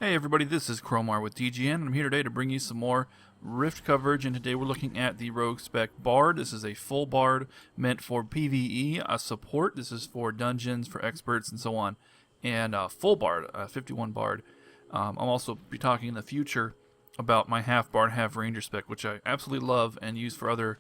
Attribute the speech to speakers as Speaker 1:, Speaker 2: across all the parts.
Speaker 1: Hey everybody, this is Cromar with TGN, and I'm here today to bring you some more Rift coverage, and today we're looking at the Rogue Spec Bard. This is a full Bard meant for PvE support. This is for dungeons, for experts, and so on. And full Bard, 51 Bard. I'll also be talking in the future about my half Bard, half Ranger spec, which I absolutely love and use for other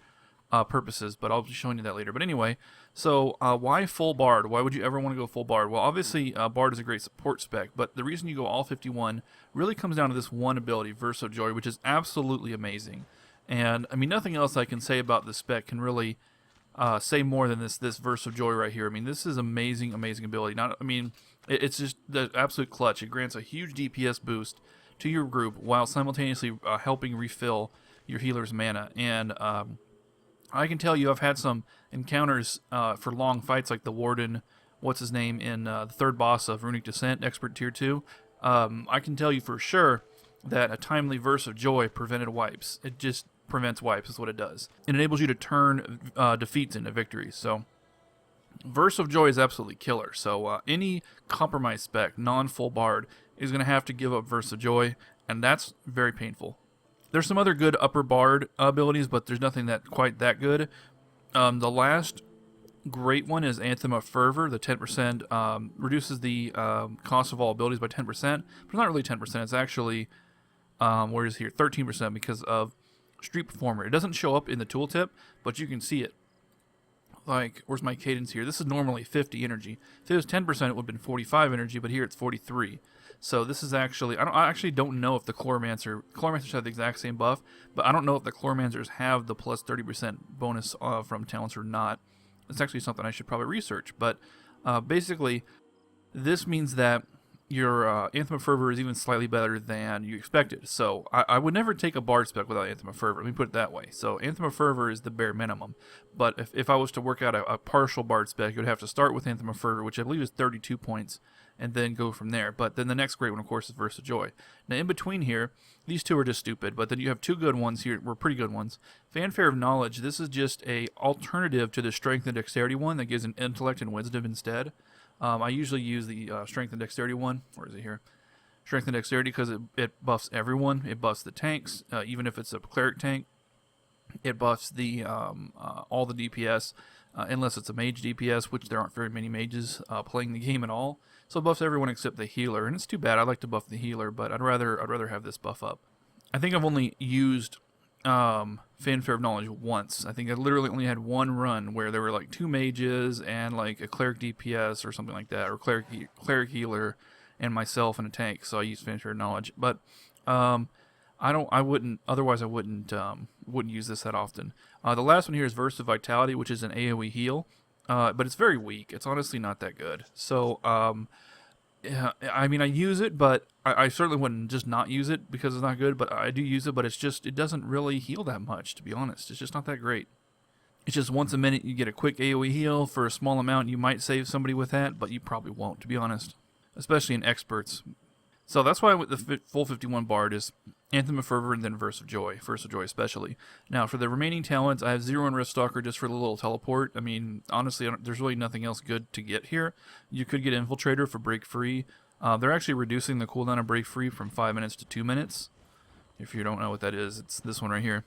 Speaker 1: purposes, but I'll be showing you that later. But anyway, so why full Bard? Why would you ever want to go full Bard? Well, obviously, Bard is a great support spec, but the reason you go all 51 really comes down to this one ability, Virtuoso, which is absolutely amazing. And, I mean, nothing else I can say about this spec can really say more than this Virtuoso right here. I mean, this is amazing, amazing ability. It's just the absolute clutch. It grants a huge DPS boost to your group while simultaneously helping refill your healer's mana. And I can tell you I've had some encounters for long fights like the Warden, what's his name, in the third boss of Runic Descent, Expert Tier 2. I can tell you for sure that a timely Verse of Joy prevented wipes. It just prevents wipes is what it does. It enables you to turn defeats into victories. So Verse of Joy is absolutely killer. So any compromise spec, non-full Bard, is going to have to give up Verse of Joy, and that's very painful. There's some other good upper Bard abilities, but there's nothing that quite that good. The last great one is Anthem of Fervor. The 10% reduces the cost of all abilities by 10%, but it's not really 10%. It's actually, where is it here? 13% because of Street Performer. It doesn't show up in the tooltip, but you can see it. Like, where's my cadence here? This is normally 50 energy. If it was 10%, it would have been 45 energy, but here it's 43. So this is actually, I actually don't know if the Chloromancers have the exact same buff, but I don't know if the Chloromancers have the plus 30% bonus from talents or not. It's actually something I should probably research. But basically, this means that your Anthem of Fervor is even slightly better than you expected. So I would never take a Bard spec without Anthem of Fervor. Let me put it that way. So Anthem of Fervor is the bare minimum. But if I was to work out a partial Bard spec, you would have to start with Anthem of Fervor, which I believe is 32 points, and then go from there. But then the next great one, of course, is Verse of Joy. Now, in between here, these two are just stupid, but then you have two good ones here, were pretty good ones. Fanfare of Knowledge, this is just a alternative to the Strength and Dexterity one that gives an Intellect and Wisdom instead. I usually use the Strength and Dexterity one. Where is it here? Strength and Dexterity, because it buffs everyone. It buffs the tanks, even if it's a cleric tank. It buffs the all the DPS, unless it's a mage DPS, which there aren't very many mages playing the game at all. So it buffs everyone except the healer, and it's too bad. I'd like to buff the healer, but I'd rather have this buff up. I think I've only used Fanfare of Knowledge once. I think I literally only had one run where there were like two mages and like a cleric DPS or something like that, or cleric healer and myself and a tank. So I used Fanfare of Knowledge, but I wouldn't use this that often. The last one here is Verse of Vitality, which is an AoE heal, but it's very weak. It's honestly not that good. So yeah, I mean, I use it, but I certainly wouldn't just not use it because it's not good, but I do use it, but it doesn't really heal that much, to be honest. It's just not that great. It's just once a minute you get a quick AoE heal for a small amount. You might save somebody with that, but you probably won't, to be honest, especially in experts. So that's why with the full 51 Bard is Anthem of Fervor and then Verse of Joy especially. Now, for the remaining talents, I have Zero and Riftstalker just for the little teleport. I mean, honestly, there's really nothing else good to get here. You could get Infiltrator for Break Free. They're actually reducing the cooldown of Break Free from 5 minutes to 2 minutes. If you don't know what that is, it's this one right here.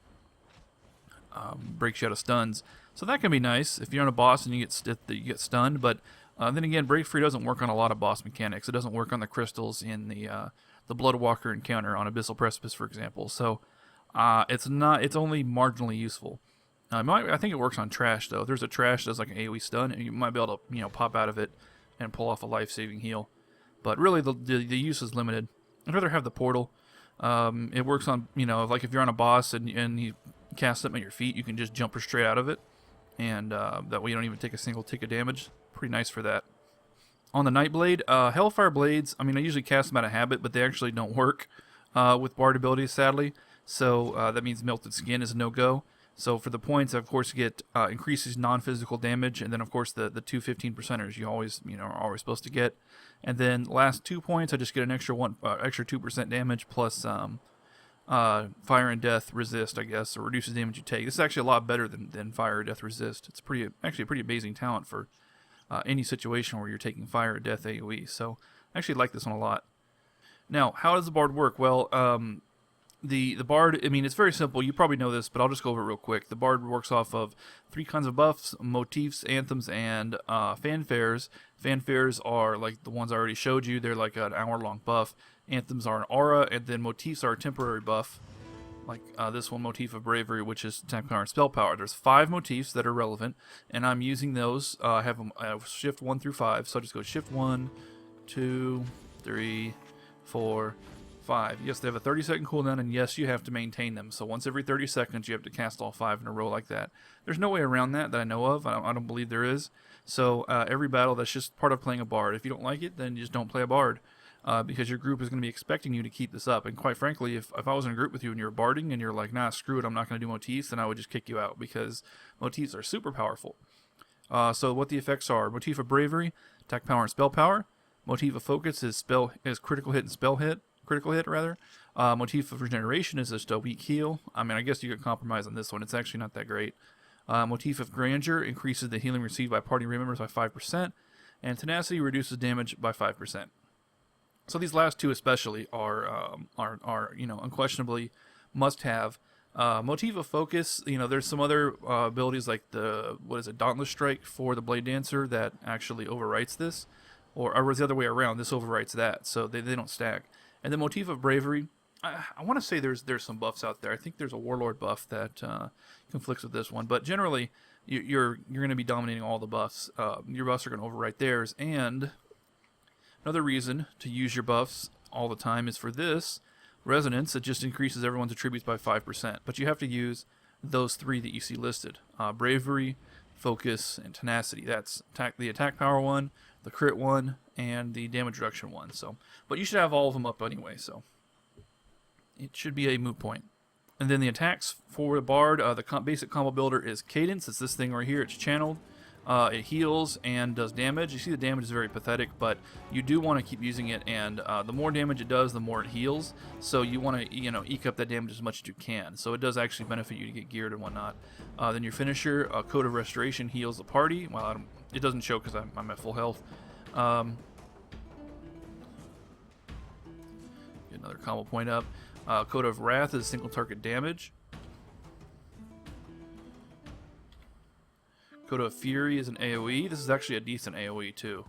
Speaker 1: Breaks you out of stuns. So that can be nice if you're on a boss and you get stunned, but then again, Break Free doesn't work on a lot of boss mechanics. It doesn't work on the crystals in the Bloodwalker encounter on Abyssal Precipice, for example. So it's only marginally useful. I think it works on trash though. If there's a trash that does like an AoE stun, you might be able to pop out of it and pull off a life-saving heal. But really, the use is limited. I'd rather have the portal. It works on like if you're on a boss and you cast something at your feet, you can just jump straight out of it, and that way you don't even take a single tick of damage. Pretty nice for that. On the Nightblade, Hellfire Blades, I mean, I usually cast them out of habit, but they actually don't work with Bard abilities, sadly. So that means Melted Skin is a no-go. So for the points, of course, you get increases non-physical damage, and then, of course, the two 15%ers you always, are always supposed to get. And then last 2 points, I just get an extra 2% damage plus Fire and Death Resist, I guess, or reduces damage you take. This is actually a lot better than Fire or Death Resist. It's actually a pretty amazing talent for any situation where you're taking Fire or Death AoE. So I actually like this one a lot. Now, how does the bard work? Well, the bard, I mean, it's very simple. You probably know this, but I'll just go over it real quick. The bard works off of 3 kinds of buffs: motifs, anthems, and fanfares. Fanfares are like the ones I already showed you. They're like an hour-long buff. Anthems are an aura, and then motifs are a temporary buff. Like this one, Motif of Bravery, which is attack power and spell power. There's 5 motifs that are relevant, and I'm using those. I have them shift 1 through 5, so I just go shift 1, 2, 3, 4, 5. Yes, they have a 30-second cooldown, and yes, you have to maintain them. So once every 30 seconds, you have to cast all 5 in a row like that. There's no way around that I know of. I don't believe there is. So every battle, that's just part of playing a bard. If you don't like it, then you just don't play a bard. Because your group is going to be expecting you to keep this up. And quite frankly, if I was in a group with you and you're barding and you're like, nah, screw it, I'm not going to do motifs, then I would just kick you out because motifs are super powerful. So what the effects are: Motif of Bravery, attack power and spell power. Motif of Focus is critical hit and critical hit rather. Motif of Regeneration is just a weak heal. I mean, I guess you could compromise on this one. It's actually not that great. Motif of Grandeur increases the healing received by party members by 5%, and Tenacity reduces damage by 5%. So these last 2 especially are unquestionably must-have. Motif of Focus, there's some other abilities like the Dauntless Strike for the Blade Dancer that actually overwrites this, or it's the other way around. This overwrites that, so they don't stack. And the Motif of Bravery, I want to say there's some buffs out there. I think there's a Warlord buff that conflicts with this one, but generally you're going to be dominating all the buffs. Your buffs are going to overwrite theirs, and another reason to use your buffs all the time is for this Resonance. It just increases everyone's attributes by 5%. But you have to use those 3 that you see listed. Bravery, Focus, and Tenacity. That's the attack power one, the crit one, and the damage reduction one. But you should have all of them up anyway, so it should be a moot point. And then the attacks for the Bard, the basic combo builder is Cadence. It's this thing right here. It's channeled. It heals and does damage. You see the damage is very pathetic, but you do want to keep using it, and the more damage it does, the more it heals. So you want to, eke up that damage as much as you can. So it does actually benefit you to get geared and whatnot. Then your finisher, Code of Restoration, heals the party. Well, it doesn't show because I'm at full health. Get another combo point up. Code of Wrath is single target damage. Code of Fury is an AoE. This is actually a decent AoE too.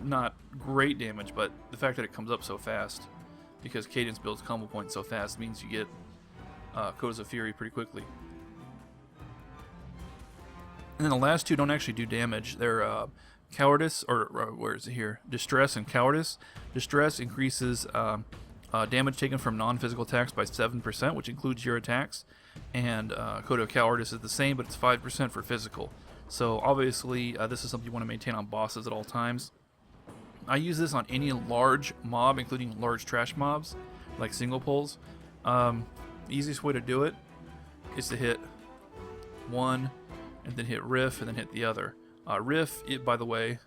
Speaker 1: Not great damage, but the fact that it comes up so fast, because Cadence builds combo points so fast, means you get Codes of Fury pretty quickly. And then the last 2 don't actually do damage. They're Cowardice, or where is it here? Distress and Cowardice. Distress increases damage taken from non-physical attacks by 7%, which includes your attacks. And Code of Cowardice is the same, but it's 5% for physical. So obviously, this is something you want to maintain on bosses at all times. I use this on any large mob, including large trash mobs, like single pulls. The easiest way to do it is to hit one, and then hit Riff, and then hit the other. Riff, by the way,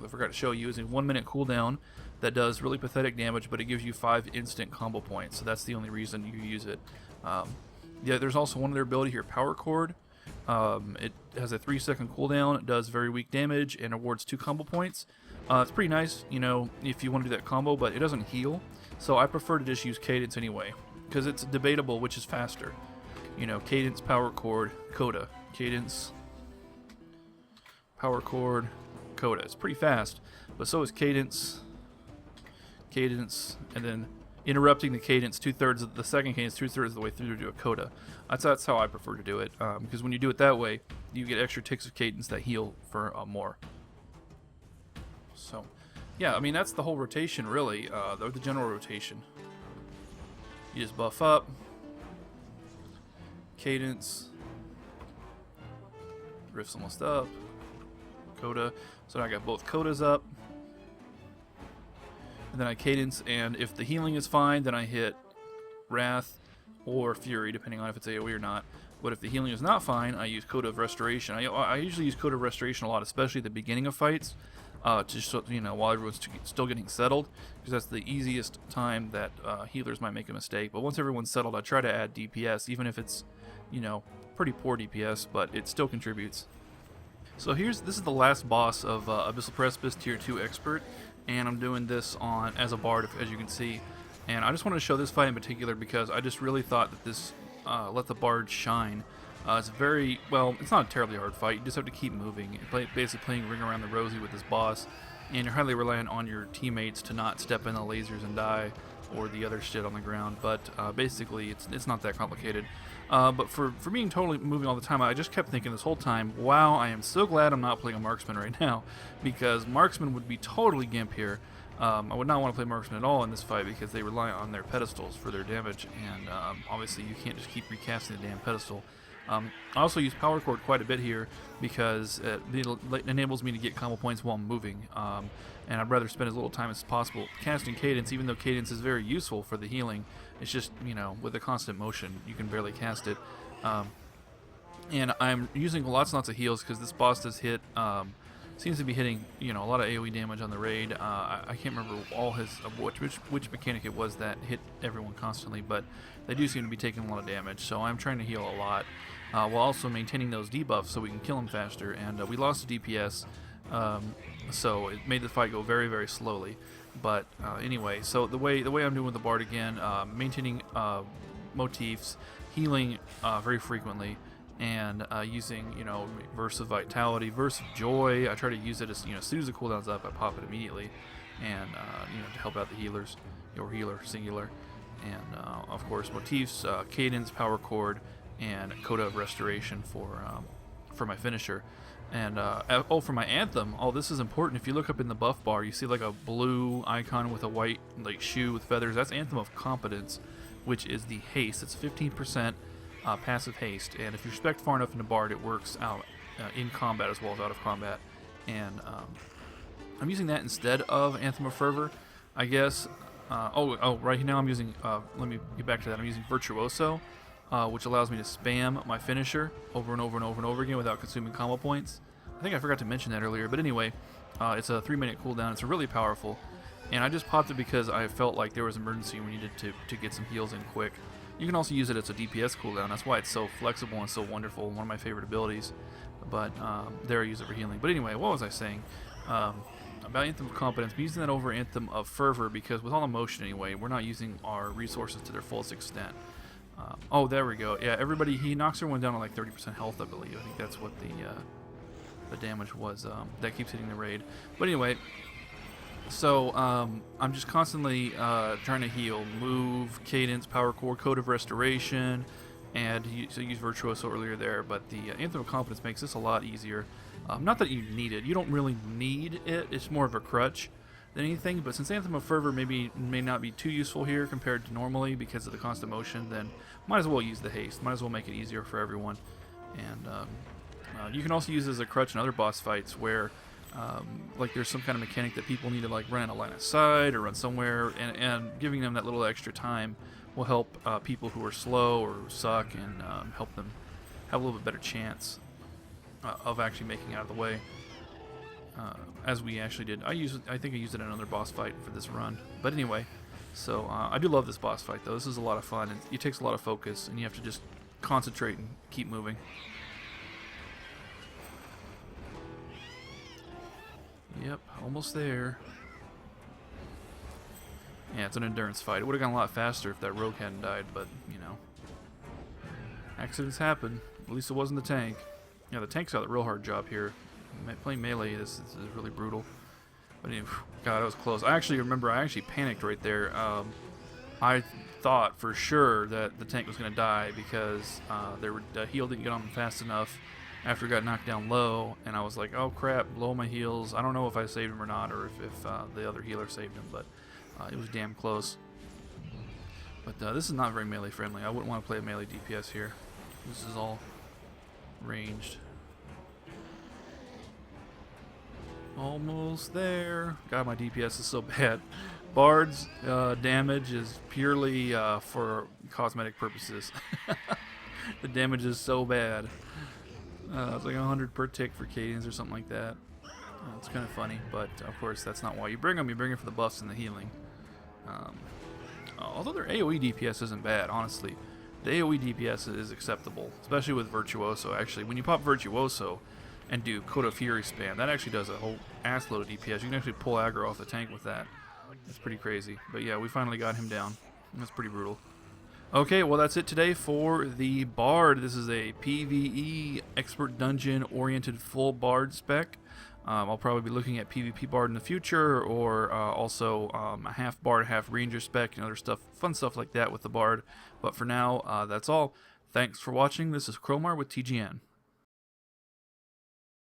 Speaker 1: I forgot to show you, is a 1-minute cooldown that does really pathetic damage, but it gives you 5 instant combo points, so that's the only reason you use it. Yeah, there's also one other ability here, Power Chord. It has a 3-second cooldown, it does very weak damage, and awards 2 combo points. It's pretty nice, if you want to do that combo, but it doesn't heal, so I prefer to just use Cadence anyway, because it's debatable which is faster. Cadence, Power Chord, Coda. Cadence, Power Chord, Coda. It's pretty fast, but so is Cadence, and then interrupting the cadence the second cadence 2/3 of the way through to do a coda. That's how I prefer to do it, because when you do it that way, you get extra ticks of cadence that heal for more. So, yeah, I mean, that's the whole rotation, really, the general rotation. You just buff up, cadence, riff's almost up, coda. So now I got both codas up. And then I cadence, and if the healing is fine, then I hit Wrath or Fury, depending on if it's AoE or not. But if the healing is not fine, I use Code of Restoration. I usually use Code of Restoration a lot, especially at the beginning of fights, just so, while everyone's still getting settled, because that's the easiest time that healers might make a mistake. But once everyone's settled, I try to add DPS, even if it's, pretty poor DPS, but it still contributes. So this is the last boss of Abyssal Precipice Tier 2 Expert, and I'm doing this as a bard, as you can see. And I just wanted to show this fight in particular because I just really thought that this let the Bard shine. It's very, well, it's not a terribly hard fight. You just have to keep moving. You're basically playing Ring Around the Rosie with this boss, and you're highly reliant on your teammates to not step in the lasers and die, or the other shit on the ground. But basically, it's not that complicated. But for being totally moving all the time, I just kept thinking this whole time, wow, I am so glad I'm not playing a Marksman right now, because Marksman would be totally gimp here. I would not want to play Marksman at all in this fight because they rely on their pedestals for their damage, and obviously you can't just keep recasting the damn pedestal. I also use Power Chord quite a bit here because it enables me to get combo points while I'm moving, and I'd rather spend as little time as possible casting Cadence, even though Cadence is very useful for the healing. It's just, you know, with the constant motion, you can barely cast it. And I'm using lots and lots of heals because this boss does hit, seems to be hitting, you know, a lot of AoE damage on the raid. I can't remember all which mechanic it was that hit everyone constantly, but they do seem to be taking a lot of damage, so I'm trying to heal a lot, while also maintaining those debuffs so we can kill them faster. And we lost the DPS, so it made the fight go very, very slowly. But anyway, so the way I'm doing with the Bard again, maintaining motifs, healing very frequently, and using, you know, Verse of Vitality, Verse of Joy. I try to use it as, you know, as soon as the cooldown's up, I pop it immediately, and you know, to help out the healers, or healer singular. And of course, motifs, Cadence, Power Chord, and Coda of Restoration for my finisher. And for my Anthem, this is important. If you look up in the buff bar, you see like a blue icon with a white like shoe with feathers. That's Anthem of Competence, which is the haste. It's 15% passive haste, and if you're spec'd far enough into Bard, it works out in combat as well as out of combat. And I'm using that instead of Anthem of Fervor, I guess. Right now I'm using, let me get back to that, I'm using Virtuoso, which allows me to spam my finisher over and over and over and over again without consuming combo points. I think I forgot to mention that earlier, but anyway, it's a 3-minute cooldown. It's really powerful, and I just popped it because I felt like there was an emergency and we needed to get some heals in quick. You can also use it as a DPS cooldown. That's why it's so flexible and so wonderful, one of my favorite abilities. But there I use it for healing. But anyway, what was I saying? About Anthem of Competence, I'm using that over Anthem of Fervor because with all the motion anyway, we're not using our resources to their fullest extent. There we go. Yeah, everybody, he knocks everyone down to like 30% health, I believe. I think that's what the damage was. That keeps hitting the raid. But anyway, so I'm just constantly trying to heal, move, Cadence, Power Chord, Code of Restoration, and so use Virtuoso earlier there. But the Anthem of Competence makes this a lot easier. Not that you need it. You don't really need it. It's more of a crutch than anything. But since Anthem of Fervor may not be too useful here compared to normally because of the constant motion, then might as well use the haste. Might as well make it easier for everyone. And you can also use it as a crutch in other boss fights where like there's some kind of mechanic that people need to like run in a line of sight or run somewhere, and giving them that little extra time will help people who are slow or suck, and help them have a little bit better chance of actually making it out of the way, as we actually did. I think I used it in another boss fight for this run. But anyway, so I do love this boss fight though. This is a lot of fun, and it takes a lot of focus, and you have to just concentrate and keep moving. Yep, almost there. Yeah, it's an endurance fight. It would have gone a lot faster if that rogue hadn't died, but, you know, accidents happen. At least it wasn't the tank. Yeah, the tank's got a real hard job here. Playing melee is really brutal. But anyway, God, that was close. I actually remember I panicked right there. I thought for sure that the tank was going to die because the heal didn't get on him fast enough after it got knocked down low, and I was like, oh crap, low my heals. I don't know if I saved him or not, or if the other healer saved him, but it was damn close. But this is not very melee friendly. I wouldn't want to play a melee DPS here. This is all ranged. Almost there. God, my DPS is so bad. Bard's damage is purely for cosmetic purposes. The damage is so bad. It's like 100 per tick for Cadence or something like that. It's kind of funny, but of course that's not why you bring them. You bring it for the buffs and the healing. Although their AoE DPS isn't bad, honestly. The AoE DPS is acceptable, especially with Virtuoso. Actually, when you pop Virtuoso and do Code of Fury spam, that actually does a whole ass load of DPS. You can actually pull aggro off the tank with that. That's pretty crazy. But yeah, we finally got him down. That's pretty brutal. Okay, well that's it today for the Bard. This is a PvE expert dungeon oriented full Bard spec. I'll probably be looking at PvP Bard in the future, or also a half Bard, half Ranger spec, and other stuff, fun stuff like that with the Bard. But for now, that's all. Thanks for watching. This is Cromar with TGN.